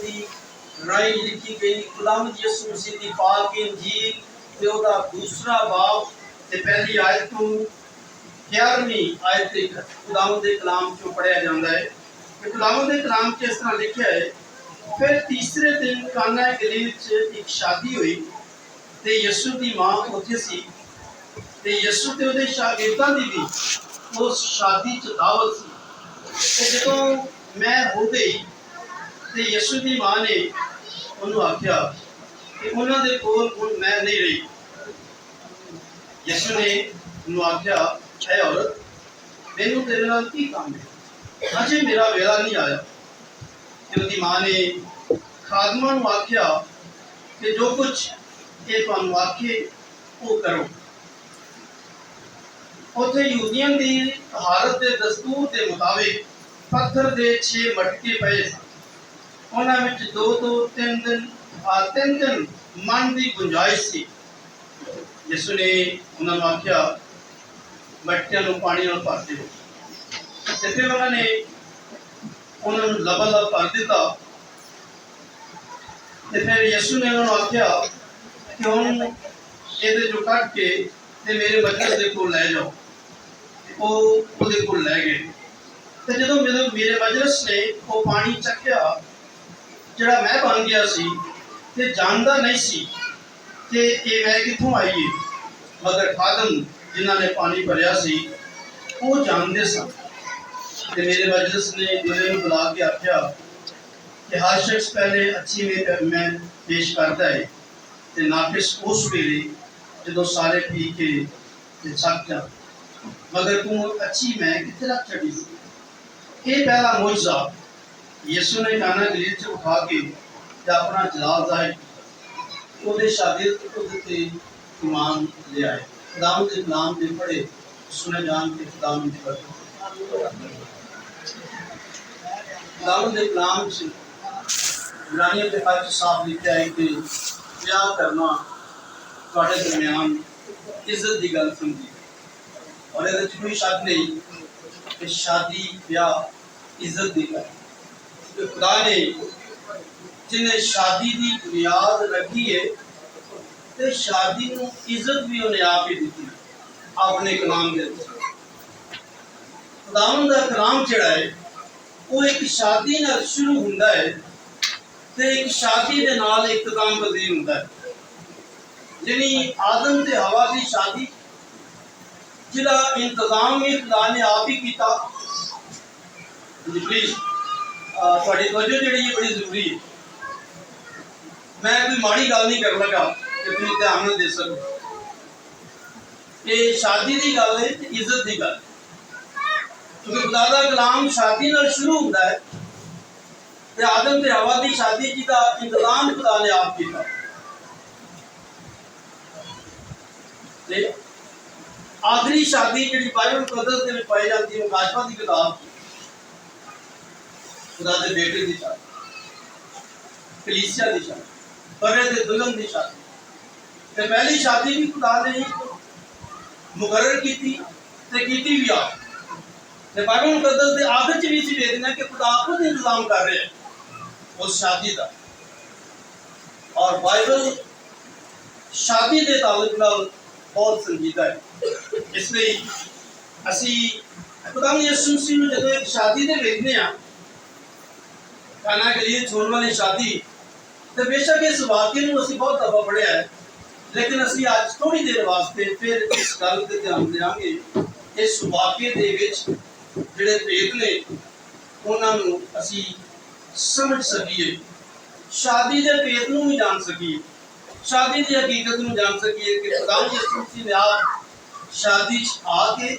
ਦੀ ਰਾਹੀਂ ਲਿਖੀ ਗਈ ਗੁਲਾਮ ਯਿਸੂ ਮਸੀਹ ਦੀ ਪਾਕ ਇੰਜੀਲ ਤੇ ਉਹਦਾ ਦੂਸਰਾ ਬਾਬ ਤੇ ਪਹਿਲੀ ਆਇਤ ਤੋਂ 11ਵੀਂ आयत तक खुदावंद के कलाम चो पढ़िया जाता है कि खुदावंद के कलाम च इस तरह लिखा है। फिर तीसरे दिन काना गलील च एक शादी हुई ते यीशु की मां उत्थे सी ते यीशु ते उहदे शागिर्दां दी भी उस शादी च दावत सी। ते जदों मैं हो गई ते यीशु की मां ने उन्होंने आख्या कि उन्हां दे कोल हुण मैं नहीं रही। यीशु ने उन्होंने आख्या है औरत मैनू तेरे नाल की काम है, अजे मेरा वेला नहीं आया। फिर उसकी मां ने खादमां नूं आख्या कि जो कुछ ये तुहानूं आखे वो करो। उत्थे यूदियां दी तहारत दे दस्तूर के मुताबिक पत्थर के 6 मटके पए सन। उन्हां विच 3 दिन मन की गुंजाइश सी। यीशु ने उन्हां नूं आख्या मटकियां नूं पानी नाल भर दिओ। ते फिर उन्होंने उन्होंने लबालब भर दिता। ते फिर यीशु ने उन्होंने आख्या कि हुण इहदे चों कढ के ते मेरे मजलिस दे कोल लै जाओ। वो उहदे कोल लै गए। ते जदों मेरे मजलिस ने वो पानी चखिया जिहड़ा मैं बन गया सी ते जानदा नहीं सी कि ये मैं कित्थों आई है, मगर खादम जिन्हां ने पानी भरिया सी वो जानते सन। ते मेरे मजलिस ने दूल्हे नूं बुला के आख्या कि हर शख्स पहले अच्छी में पेश करता है ते नाकिस उस वेले जदों सारे पी के छक जान, मगर तू अच्छी मैं कित्थे रख छड़ी सी। ये पहला मुआजा यीशु ने काना गलील च उठा के अपना जलाल जाहिर किया। उहदे शागिर्द उहदे ते ईमान ले आए। खुदावंद के कलाम दे पढ़े सुने जान के खुदावंद दी बरकत। खुदावंद के कलाम च इब्रानियों के खत साफ लिखा है कि ब्याह करना तुहाडे दरमियान इज्जत की गल समझी और ये कोई शक नहीं कि शादी ब्याह इज्जत की गल। तो खुदा ने जिन्हें शादी की बुनियाद रखी है ते शादी को इज्जत भी उन्हें आप ही दी अपने कलाम के। खुदावंद दा कलाम जिहड़ा है वो एक शादी नाल शुरू हुंदा है ते एक शादी दे नाल इख्तिताम पजीर हुंदा है। जिहड़ी आदम ते हवा की शादी जिहदा इंतजाम भी खुदा ने आप ही किया। प्लीज तुहाडी तवज्जो जिहड़ी है बड़ी जरूरी है। मैं कोई माड़ी गल नहीं कर लगा कि तुम ध्यान न दे सको। ये शादी की गल है ते इज्जत की गल, क्योंकि खुदा दा कलाम शादी नाल शुरू होता है ते आदम ते हवा की शादी जिहदा इंतजाम खुदा ने आप किया। ते आखिरी शादी जिहड़ी बाइबल मुकद्दस दे विच पाई जाती है मुकाशफा की किताब खुदा दे बेटे की शादी, कलीसिया की शादी, बरे दे दुल्हन की शादी। ते पहली शादी भी खुदा ने मुकर्रर की भी आ। ते बाइबल मुकद्दस दे आखिर च भी इसी देखना कि खुदा खुद इंतजाम कर रहे हैं उस शादी का। और बाइबल शादी के ताल्लुक नाल बहुत संजीदा है। इसलिए असी खुदा यीशु मसीह नूं जदों एक शादी दे देखने आ काना गलील च होण वाली शादी, तो बेशक इस वाक्य नूं असी बहुत दफा पढ़िया है, लेकिन असी आज थोड़ी देर वास्ते फिर इस गल ते ध्यान देंगे। इस वाक्य दे विच जिहड़े भेद ने उन्हां नूं असी समझ सकीए, शादी के भेद नूं भी जान सकीए, शादी की हकीकत नूं जान सकीए कि खुदा यीशु मसीह ने आप शादी आके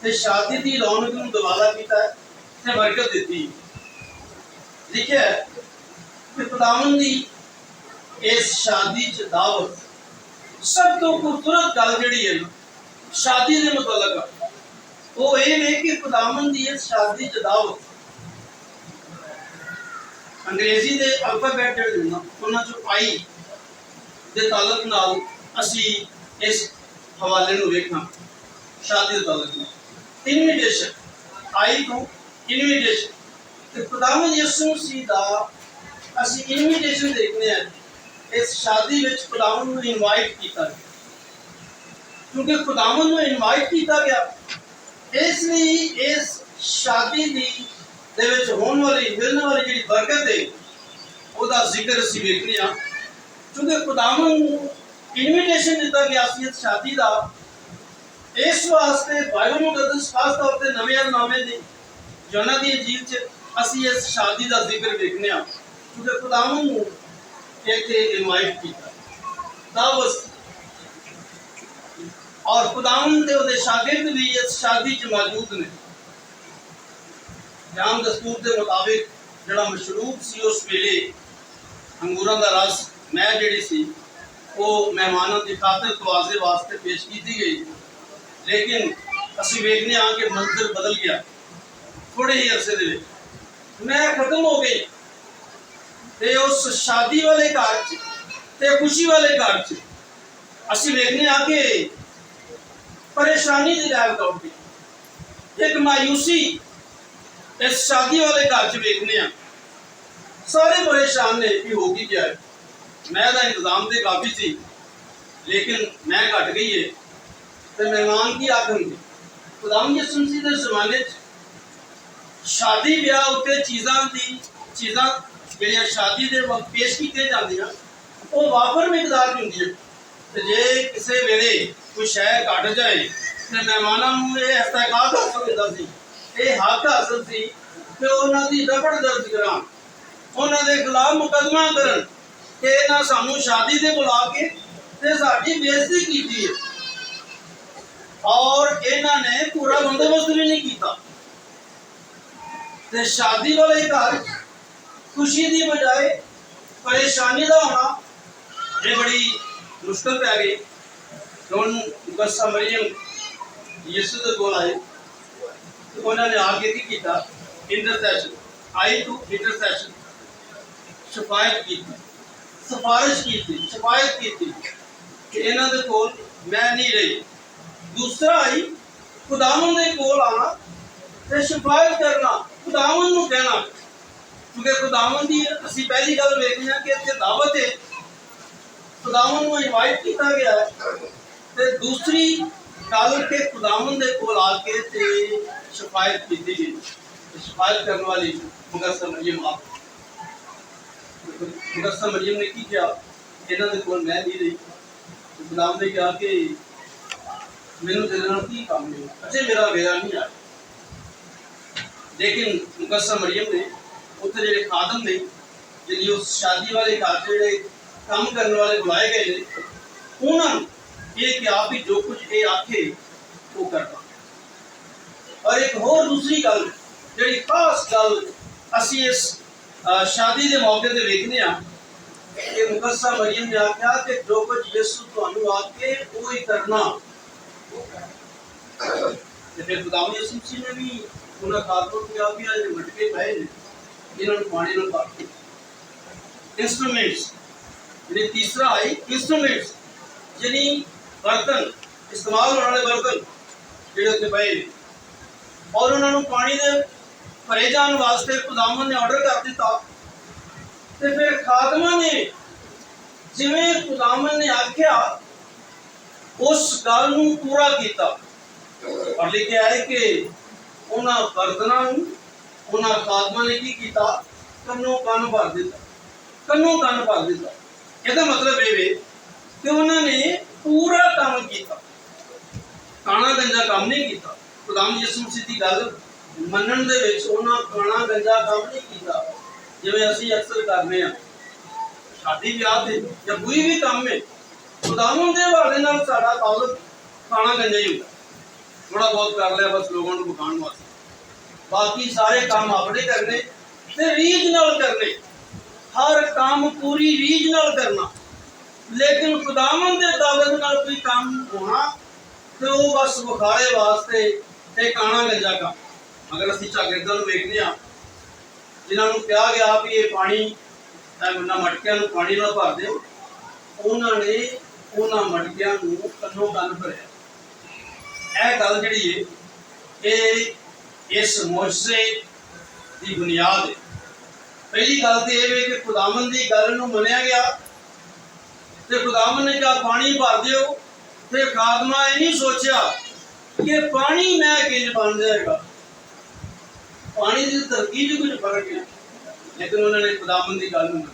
ते शादी की रौनक नूं दुबारा कीता ते बरकत दी। लिखिया है कि खुदावंद दी इस शादी च दावत सब तो खूबसूरत गल जिहड़ी है शादी के मुतलक वो ये है कि खुदावंद दी इस शादी च दावत अंग्रेजी के अल्फाबेट जिहड़े ने उन्हां चों आई दे ताल्लुक नाल असी इस हवाले नूं वेखना। शादी के ताल्लुक नाल इनविटेशन आई तो इनविटेशन ते खुदावंद यीशु मसीह दा ਅਸੀਂ ਇਨਵੀਟੇਸ਼ਨ ਦੇਖਦੇ ਹਾਂ ਇਸ ਸ਼ਾਦੀ ਵਿੱਚ ਖੁਦਾਵੰਦ ਨੂੰ ਇਨਵਾਈਟ ਕੀਤਾ ਗਿਆ, ਕਿਉਂਕਿ ਖੁਦਾਵੰਦ ਨੂੰ ਇਨਵਾਈਟ ਕੀਤਾ ਗਿਆ ਇਸ ਲਈ ਇਸ ਸ਼ਾਦੀ ਦੇ ਵਿੱਚ ਹੋਣ ਵਾਲੀ ਮਿਲਣ ਵਾਲੀ ਜਿਹੜੀ ਬਰਕਤ ਹੈ ਉਹਦਾ ਜ਼ਿਕਰ ਅਸੀਂ ਵੇਖਦੇ ਹਾਂ। ਕਿਉਂਕਿ ਖੁਦਾਵੰਦ ਨੂੰ ਇਨਵੀਟੇਸ਼ਨ ਦਿੱਤਾ ਗਿਆ ਸੀ ਇਸ ਸ਼ਾਦੀ ਦਾ, ਇਸ ਵਾਸਤੇ ਬਾਈਬਲ ਮੁਕੱਦਸ ਖਾਸ ਤੌਰ ਤੇ ਨਵੇਂ ਦੀ ਯੋਹਨਾ ਦੀ ਇੰਜੀਲ 'ਚ ਅਸੀਂ ਇਸ ਸ਼ਾਦੀ ਦਾ ਜ਼ਿਕਰ ਵੇਖਦੇ ਹਾਂ। ਕਿਉਂਕਿ ਖੁਦਾਵੰਦ ਨੂੰ ਇੱਥੇ ਇਨਵਾਈਟ ਕੀਤਾ ਦਾਵਤ, ਔਰ ਖੁਦਾਵੰਦ ਦੇ ਉਹਦੇ ਸ਼ਾगिर्द ਵੀ ਇਸ ਸ਼ਾਦੀ 'ਚ ਮੌਜੂਦ ਨੇ। ਜਾਮ ਦਸਤੂਰ ਦੇ ਮੁਤਾबिक ਜਿਹੜਾ ਮਸ਼ਰੂਬ ਸੀ ਉਸ ਵੇਲੇ ਅੰਗੂਰਾਂ ਦਾ ਰਸ ਮੈਂ ਜਿਹੜੀ ਸੀ ਉਹ ਮਹਿਮਾਨਾਂ ਦੀ ਖਾਤਰ ਤਵਾਜ਼ੇ ਵਾਸਤੇ ਪੇਸ਼ ਕੀਤੀ ਗਈ, ਲੇਕਿਨ ਅਸੀਂ ਵੇਖਦੇ ਹਾਂ ਕਿ ਮੰਜ਼ਰ ਬਦਲ ਗਿਆ। ਥੋੜੇ ਹੀ ਅਰਸੇ ਦੇ ਵਿੱਚ ਮੈਂ ਖਤਮ ਹੋ ਗਈ ਤੇ ਉਸ ਸ਼ਾਦੀ ਵਾਲੇ ਘਰ 'ਚ ਤੇ ਖੁਸ਼ੀ ਵਾਲੇ ਘਰ 'ਚ ਅਸੀਂ ਵੇਖਦੇ ਹਾਂ ਕਿ ਪਰੇਸ਼ਾਨੀ ਦੀ ਹਾਲਤ ਹੋ ਗਈ, ਇੱਕ ਮਾयूसी ਇਸ ਸ਼ਾਦੀ ਵਾਲੇ ਘਰ 'ਚ ਵੇਖਦੇ ਹਾਂ। ਸਾਰੇ ਪਰੇਸ਼ਾਨ ਨੇ ਕਿ ਹੋ ਕੀ ਗਿਆ। ਮੈਂ ਦਾ ਇੰਤਜ਼ਾਮ ਤੇ ਕਾਫੀ ਸੀ, ਲੇਕਿਨ ਮੈਂ ਘਟ ਗਈ ਹੈ ਤੇ ਮਹਿਮਾਨ ਕੀ ਆਖਣਗੇ। ਖੁਦਾਵੰਦ ਯਿਸੂ ਮਸੀਹ ਦੇ ਜ਼ਮਾਨੇ 'ਚ ਸ਼ਾਦੀ ਵਿਆਹ ਉੱਤੇ ਚੀਜ਼ਾਂ ਜਿਹੜੀਆਂ ਸ਼ਾਦੀ ਦੇ ਵਕਤ ਪੇਸ਼ ਕੀਤੀਆਂ ਜਾਂਦੀਆਂ ਉਹ ਵਾਫਰ ਮਿਕਦਾਰ ਦੀ ਹੁੰਦੀਆਂ, ਤੇ ਜੇ ਕਿਸੇ ਵੇਲੇ ਕੋਈ ਸ਼ੈ ਘਟ ਜਾਏ ਤੇ ਮਹਿਮਾਨਾਂ ਨੂੰ ਇਹ ਇਸਤਿਕਾਤ ਹਾਸਲ ਹੁੰਦਾ ਸੀ, ਇਹ ਹੱਕ ਹਾਸਲ ਸੀ ਕਿ ਉਹਨਾਂ ਦੀ ਰਫੜ ਦਰਜ ਕਰਾਂ, ਉਹਨਾਂ ਦੇ ਖਿਲਾਫ ਮੁਕੱਦਮਾ ਕਰਨ ਕਿ ਇਹਨਾਂ ਸਾਨੂੰ ਸ਼ਾਦੀ ਤੇ ਬੁਲਾ ਕੇ ਤੇ ਸਾਡੀ ਬੇਇੱਜ਼ਤੀ ਕੀਤੀ ਹੈ, ਔਰ ਇਹਨਾਂ ਨੇ ਪੂਰਾ ਬੰਦੋਬਸਤ ਵੀ ਨਹੀਂ ਕੀਤਾ। ਤੇ ਸ਼ਾਦੀ ਵਾਲੇ ਘਰ खुशी की बजाय परेशानी का होना ये बड़ी मुश्किल पै गई। हुण मुकद्दस मरियम यीशु दे कोल आए तो उन्होंने आके की किया, intercession I to intercession Shafayat की, सिफारिश की, शफायत की कि इन्हां दे कोल मैं नहीं रही। दूसरा आई खुदावंद दे कोल आना ते शफायत करना, खुदावंद नूं कहना, क्योंकि खुदावंद की असीं पहली गल वेखदे हां कि इत्थे दावत है, खुदावंद नूं इनवाइट किया गया है। ते दूसरी गल कि खुदावंद दे कोल आके ते शफायत की गई, शफायत करने वाली मुकद्दस मरियम आप मुकद्दस मरियम ने की किया, इन्हां दे कोल मैं नहीं रही। खुदावंद ने कहा कि मैनूं तेरे नाल की काम है, अजे मेरा वेला नहीं आया। लेकिन मुकद्दस मरियम ने उत्थे जिहड़े खादम ने जिहड़ी उस शादी वाले घर जिहड़े काम करने वाले बुलाए गए ने उन्होंने ये कहा भी जो कुछ ये आखे वो करना। और एक होर दूसरी गल जिहड़ी खास गल असीं इस शादी के मौके ते वेखदे हां कि मुकद्दस मरियम ने आख्या कि जो कुछ यीशु तुहानूं आखे वो ही करना। ते फिर खुदावंद यीशु मसीह ने भी उन्हां खातों को कहा कि आज मटके पए ने इन्होंने पानी में भर इंस्ट्रूमेंट्स। तीसरा आई इंस्ट्रूमेंट्स यानी बर्तन इस्तेमाल होने वाले बर्तन जो उत्ते पए और उन्होंने पानी के भरे जाने वास्ते खुदावंद ने ऑर्डर कर दिता। तो फिर खादमा ने जिवें खुदावंद ने आख्या उस गल नूं पूरा किया और लिखा है कि उन्हां बर्तनों उन्हां खादमा ने की किया, कन्नों कन भर दिता, कन्नों कन भर दिता। इसका मतलब ये कि उन्होंने पूरा काम किया, काना गंजा काम नहीं किया। खुदावंद यीशु मसीह की गल मनण दे विच उन्हां काना गंजा काम नहीं किया जिवें असीं अक्सर करने आ शादी ब्याह ते या कोई भी काम में खुदावंद दे हवाले नाल साडा ताल्लुक काना गंजा ही होंदा। थोड़ा बहुत कर लिया बस लोगों को बखाण वास्ते, बाकी सारे काम अपने करने ते रीझ नाल करने, हर काम पूरी रीझ नाल करना। लेकिन खुदावंद दे ताल्लुक नाल कोई काम होना तो वो बस बुखारे वास्ते ते काना गंजा काम। अगर असीं शागिर्दां नूं वेखदे हां जिन्हां नूं कहा गया भी ये पानी उन्हां मटकिਆਂ ਨੂੰ पानी नाल भर दिओ, उन्होंने उन्हां मटकिਆਂ ਨੂੰ कन्नों कन भरिया। यह गल जिहड़ी है ये इस मुआजजे की बुनियाद है। ਪਹਿਲੀ ਗੱਲ ਤੇ ਇਹ ਵੇ ਕਿ ਖੁਦਾਵੰਦ ਦੀ ਗੱਲ ਨੂੰ ਮੰਨਿਆ ਗਿਆ ਤੇ ਖੁਦਾਵੰਦ ਨੇ ਕਿਹਾ ਪਾਣੀ ਭਰ ਦਿਓ ਤੇ ਖਾਦਮਾ ਇਹ ਨਹੀਂ ਸੋਚਿਆ ਕਿ ਪਾਣੀ ਮੈਂ ਕਿੰਜ ਬਣ ਜਾਏਗਾ। ਪਾਣੀ ਦੀ ਤਰਕੀਬ ਵਿੱਚ ਕੁਝ ਫਰਕ ਹੈ, ਲੇਕਿਨ ਉਹਨਾਂ ਨੇ ਖੁਦਾਵੰਦ ਦੀ ਗੱਲ ਨੂੰ